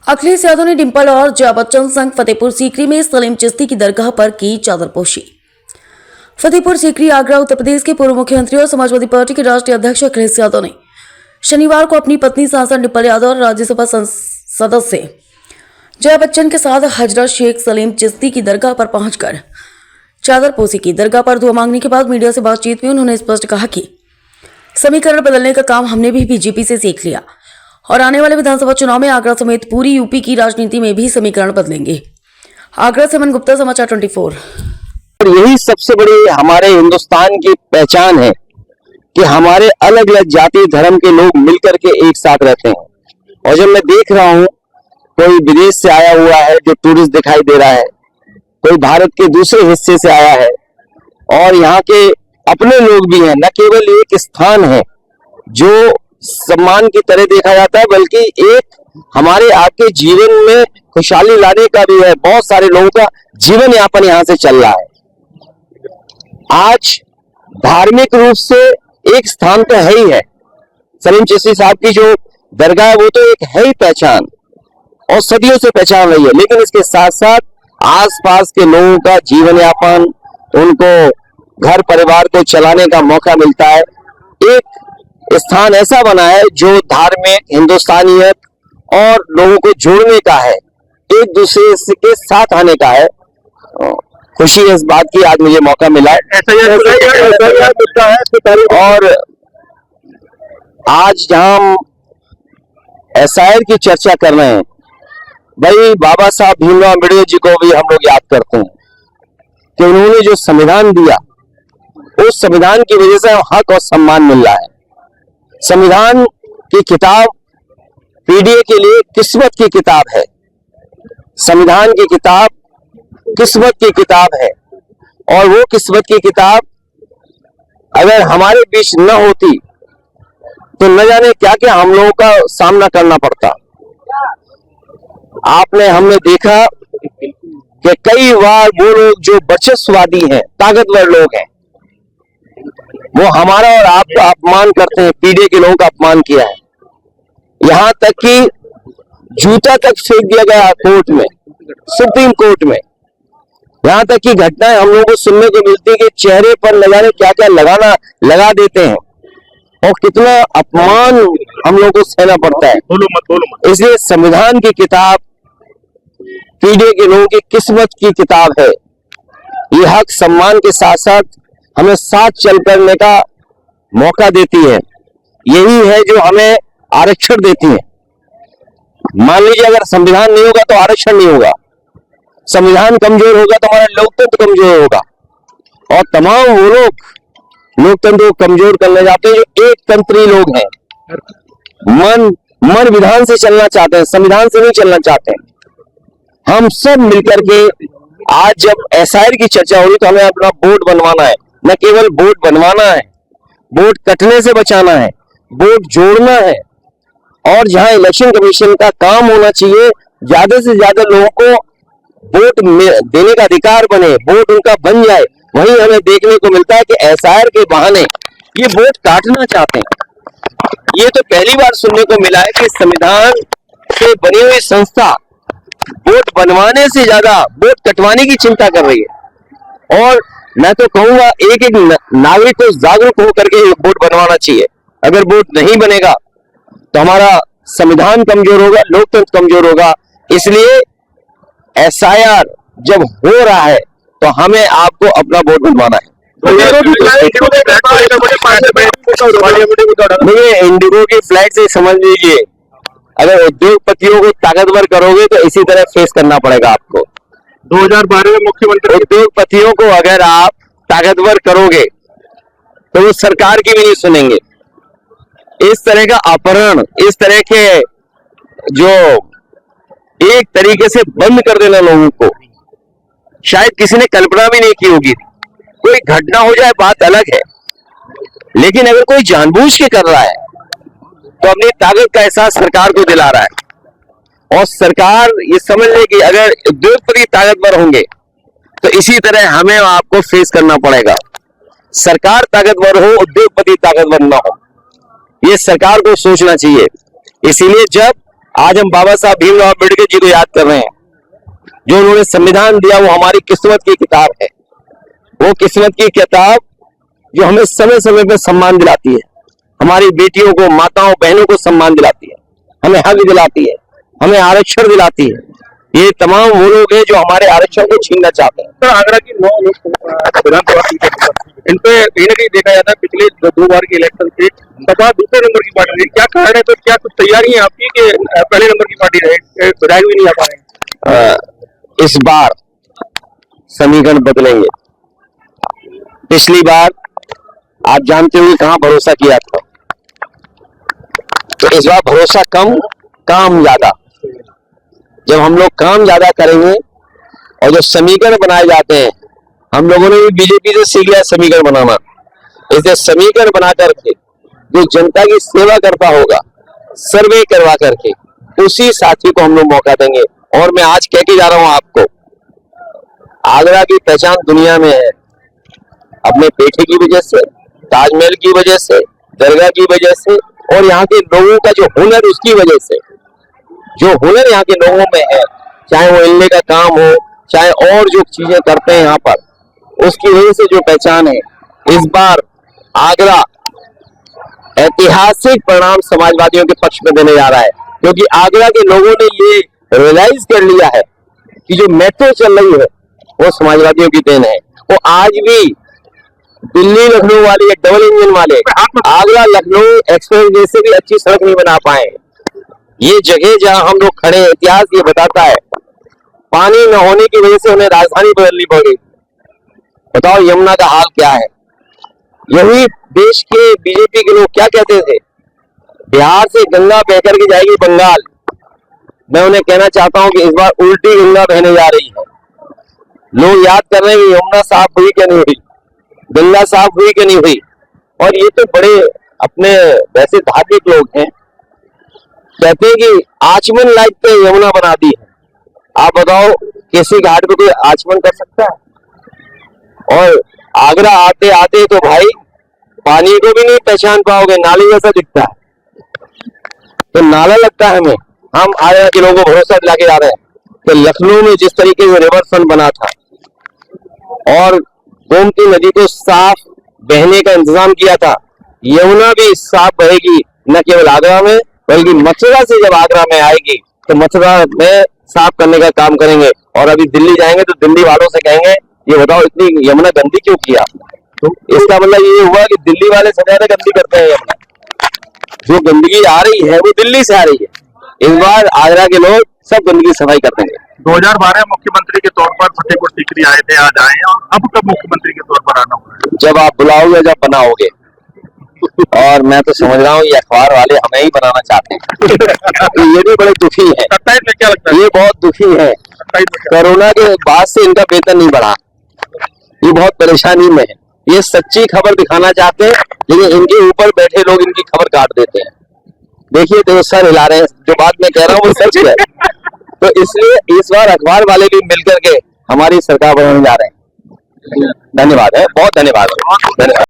अखिलेश यादव ने डिंपल और जया बच्चन संग फतेहपुर सीकरी में सलीम चिश्ती की दरगाह पर की चादरपोशी। फतेहपुर सीकरी आगरा उत्तर प्रदेश के पूर्व मुख्यमंत्री और समाजवादी पार्टी के राष्ट्रीय अध्यक्ष अखिलेश यादव ने शनिवार को अपनी पत्नी सांसद डिंपल यादव और राज्यसभा सदस्य जया बच्चन के साथ हजरत शेख सलीम चिश्ती की दरगाह पर पहुंचकर चादरपोशी की। दरगाह पर दुआ मांगने के बाद मीडिया से बातचीत में उन्होंने स्पष्ट कहा कि समीकरण बदलने का काम हमने भी बीजेपी से सीख लिया और आने वाले विधानसभा चुनाव में आगरा समेत पूरी यूपी की राजनीति में भी समीकरण बदलेंगे। आगरा से मन गुप्ता, समाचार 24। यही सबसे बड़ी हमारे हिंदुस्तान की पहचान है कि हमारे अलग अलग जाति धर्म के लोग मिलकर के एक साथ रहते हैं। और जब मैं देख रहा हूं कोई विदेश से आया हुआ है जो टूरिस्ट दिखाई दे रहा है, कोई भारत के दूसरे हिस्से से आया है और यहाँ के अपने लोग भी हैं, न केवल एक स्थान है जो सम्मान की तरह देखा जाता है बल्कि एक हमारे आपके जीवन में खुशहाली लाने का भी है। बहुत सारे लोगों का जीवन यापन यहाँ से चल रहा है। आज धार्मिक रूप से एक स्थान तो है ही है, सलीम चिश्ती साहब की जो दरगाह है वो तो एक है ही पहचान और सदियों से पहचान रही है, लेकिन इसके साथ साथ आसपास के लोगों का जीवन यापन, उनको घर परिवार को चलाने का मौका मिलता है। एक स्थान ऐसा बना है जो धार्मिक हिंदुस्तानियत और लोगों को जोड़ने का है, एक दूसरे के साथ आने का है। खुशी है इस बात की आज मुझे मौका मिला है। और आज जहां हम एसआईआर की चर्चा कर रहे हैं, भाई बाबा साहब भीमराव अम्बेडकर जी को भी हम लोग याद करते हैं कि उन्होंने जो संविधान दिया उस संविधान की वजह से हक और सम्मान मिल रहा है। संविधान की किताब पीडीए के लिए किस्मत की किताब है। संविधान की किताब किस्मत की किताब है और वो किस्मत की किताब अगर हमारे बीच न होती तो न जाने क्या क्या हम लोगों का सामना करना पड़ता। हमने देखा कि कई बार वो लोग जो वर्चस्ववादी हैं, ताकतवर लोग हैं, वो हमारा और आपका अपमान करते हैं। पीडीए के लोगों का अपमान किया है, यहां तक कि जूता तक फेंक दिया गया कोर्ट में, सुप्रीम कोर्ट में। यहां तक की घटनाएं हम लोगों को सुनने को मिलती है कि चेहरे पर न जाने क्या क्या लगा देते हैं और कितना अपमान हम लोगों को सहना पड़ता है। इसलिए संविधान की किताब पीडीए के लोगों की किस्मत की किताब है। ये हक सम्मान के साथ साथ हमें साथ चल करने का मौका देती है। यही है जो हमें आरक्षण देती है। मान लीजिए अगर संविधान नहीं होगा तो आरक्षण नहीं होगा, संविधान कमजोर होगा तो हमारा लोकतंत्र कमजोर होगा। और तमाम वो लोग लोकतंत्र को कमजोर करने जाते हैं जो एक तंत्री लोग हैं, मन विधान से चलना चाहते हैं, संविधान से नहीं चलना चाहते हैं। हम सब मिलकर के आज जब एसआईआर की चर्चा हो रही तो हमें अपना वोट बनवाना है। न केवल वोट बनवाना है, वोट कटने से बचाना है, वोट जोड़ना है। और जहां इलेक्शन कमीशन का काम होना चाहिए, ज्यादा से ज्यादा लोगों को वोट देने का अधिकार बने, वोट उनका बन जाए, वहीं हमें देखने को मिलता है कि एसआईआर के बहाने ये वोट काटना चाहते हैं। ये तो पहली बार सुनने को मिला है कि संविधान से बनी हुई संस्था वोट बनवाने से ज्यादा वोट कटवाने की चिंता कर रही है। और मैं तो कहूंगा एक एक नागरिक को जागरूक होकर के वोट बनवाना चाहिए। अगर वोट नहीं बनेगा तो हमारा संविधान कमजोर होगा, लोकतंत्र कमजोर होगा। इसलिए एसआईआर जब हो रहा है तो हमें आपको अपना वोट बनवाना है। इंडिगो की फ्लाइट से समझ लीजिए, अगर उद्योगपतियों को ताकतवर करोगे तो इसी तरह फेस करना पड़ेगा आपको। 2012 में मुख्यमंत्री उद्योगपतियों को अगर आप ताकतवर करोगे तो वो सरकार की भी नहीं सुनेंगे। इस तरह का अपहरण, इस तरह के जो एक तरीके से बंद कर देना लोगों को, शायद किसी ने कल्पना भी नहीं की होगी। कोई घटना हो जाए बात अलग है, लेकिन अगर कोई जानबूझ के कर रहा है तो अपनी ताकत का एहसास सरकार को दिला रहा है। और सरकार ये समझ ले कि अगर उद्योगपति ताकतवर होंगे तो इसी तरह हमें आपको फेस करना पड़ेगा। सरकार ताकतवर हो, उद्योगपति ताकतवर ना हो, ये सरकार को सोचना चाहिए। इसीलिए जब आज हम बाबा साहब भीमराव अम्बेडकर जी को याद कर रहे हैं। जो उन्होंने संविधान दिया वो हमारी किस्मत की किताब है। वो किस्मत की किताब जो हमें समय समय पर सम्मान दिलाती है, हमारी बेटियों को, माताओं बहनों को सम्मान दिलाती है, हमें हक दिलाती है, हमें आरक्षण दिलाती है। ये तमाम वो लोग हैं जो हमारे आरक्षण को छीनना चाहते हैं। सर, आगरा की 9 विधानसभा सीटें इन पे कहीं ना कहीं देखा जाता है पिछले 2 बार के इलेक्शन से सपा दूसरे नंबर की पार्टी रही। क्या कारण है? तो क्या कुछ तैयारी है आपकी कि पहले नंबर की पार्टी रहे, विधायक भी नहीं आ पा रहे हैं? इस बार समीकरण बदलेंगे। पिछली बार आप जानते हो कि कहां भरोसा किया था, तो इस बार भरोसा कम, काम ज्यादा। जब हम लोग काम ज्यादा करेंगे और जो समीकरण बनाए जाते हैं, हम लोगों ने भी बीजेपी से सीख लिया समीकरण बनाना। इसलिए समीकरण बना करके जो जनता की सेवा करता होगा, सर्वे करवा करके उसी साथी को हम लोग मौका देंगे। और मैं आज कह के जा रहा हूं आपको, आगरा की पहचान दुनिया में है अपने पेठे की वजह से, ताजमहल की वजह से, दरगाह की वजह से और यहाँ के लोगों का जो हुनर, उसकी वजह से। जो हुनर यहाँ के लोगों में है, चाहे वो इल्ले का काम हो, चाहे और जो चीजें करते हैं यहाँ पर, उसकी वजह से जो पहचान है। इस बार आगरा ऐतिहासिक परिणाम समाजवादियों के पक्ष में देने जा रहा है, क्योंकि आगरा के लोगों ने ये रियलाइज कर लिया है कि जो मेट्रो चल रही है वो समाजवादियों की देन है। वो आज भी दिल्ली लखनऊ वाली डबल इंजन वाले आगरा लखनऊ एक्सप्रेस वे से भी अच्छी सड़क नहीं बना पाए। ये जगह जहां हम लोग खड़े हैं, इतिहास ये बताता है, पानी न होने की वजह से उन्हें राजधानी बदलनी पड़ी। बताओ यमुना का हाल क्या है। यही देश के बीजेपी के लोग क्या कहते थे, बिहार से गंगा बह करके जाएगी बंगाल। मैं उन्हें कहना चाहता हूं कि इस बार उल्टी गंगा बहने जा रही है। लोग याद कर रहे हैं कि यमुना साफ हुई क्या नहीं हुई, गंगा साफ हुई कि नहीं हुई। और ये तो बड़े अपने वैसे धार्मिक लोग हैं, कहते हैं कि आचमन लायक पे यमुना बना दी है। आप बताओ किसी घाट पे कोई आचमन कर सकता है? और आगरा आते आते तो भाई पानी को भी नहीं पहचान पाओगे, नाली जैसा दिखता है। तो नाला लगता है हमें। हम आगरा के लोगों को भरोसा दिला के जा रहे हैं कि लखनऊ में जिस तरीके से रिवर फ्रंट बना था और गोमती नदी को साफ बहने का इंतजाम किया था, यमुना भी साफ बहेगी, न केवल आगरा में बल्कि मथुरा से जब आगरा में आएगी तो मथुरा में साफ करने का काम करेंगे। और अभी दिल्ली जाएंगे तो दिल्ली वालों से कहेंगे, ये बताओ इतनी यमुना गंदी क्यों किया? तो इसका मतलब ये हुआ कि दिल्ली वाले सब ज्यादा गंदी करते हैं यमुना। जो गंदगी आ रही है वो दिल्ली से आ रही है। इस बार आगरा के लोग सब गंदगी सफाई कर देंगे। 2012 मुख्यमंत्री के तौर पर फतेहपुर सीकरी आए थे, आज आए हैं, और अब कब मुख्यमंत्री के तौर पर आना होगा? जब आप बुलाओगे, जब बनाओगे। और मैं तो समझ रहा हूँ ये अखबार वाले हमें ही बनाना चाहते हैं। ये भी बड़े दुखी है। 27 में क्या लगता है? ये बहुत दुखी है। 27 में क्या? कोरोना के बाद से इनका वेतन नहीं बढ़ा, ये बहुत परेशानी में है। ये सच्ची खबर दिखाना चाहते हैं, लेकिन इनके ऊपर बैठे लोग इनकी खबर काट देते हैं। देखिए देखो सर हिला रहे हैं, जो बात मैं कह रहा हूँ वो सच है। तो इसलिए इस बार अखबार वाले भी मिलकर के हमारी सरकार बनाने जा रहे हैं। धन्यवाद है, बहुत धन्यवाद।